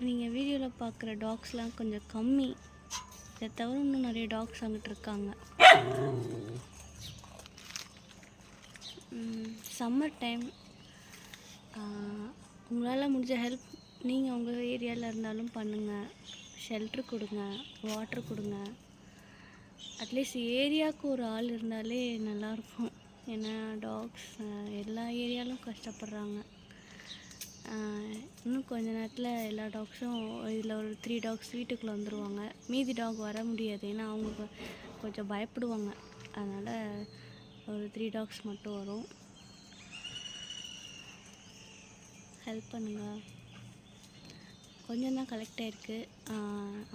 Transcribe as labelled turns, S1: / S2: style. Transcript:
S1: நீங்கள் வீடியோவில் பார்க்குற டாக்ஸ்லாம் கொஞ்சம் கம்மி. இதை தவிர இன்னும் நிறைய டாக்ஸ் அங்கிட்டு இருக்காங்க. சம்மர் டைம் உங்களால் முடிஞ்ச ஹெல்ப் நீங்கள் உங்கள் ஏரியாவில் இருந்தாலும் பண்ணுங்கள். ஷெல்ட்ரு கொடுங்க, வாட்ரு கொடுங்க. அட்லீஸ்ட் ஏரியாவுக்கு ஒரு ஆள் இருந்தாலே நல்லாயிருக்கும். ஏன்னா டாக்ஸ் எல்லா ஏரியாவிலும் கஷ்டப்படுறாங்க. இன்னும் கொஞ்ச நேரத்தில் எல்லா டாக்ஸும் இதில் ஒரு 3 டாக்ஸ் வீட்டுக்குள்ளே வந்துடுவாங்க. மீதி டாக் வர முடியாது, ஏன்னா அவங்க கொஞ்சம் பயப்படுவாங்க. அதனால் ஒரு 3 டாக்ஸ் மட்டும் வரும். ஹெல்ப் பண்ணுங்கள். கொஞ்சம் தான் கலெக்ட் ஆகிருக்கு.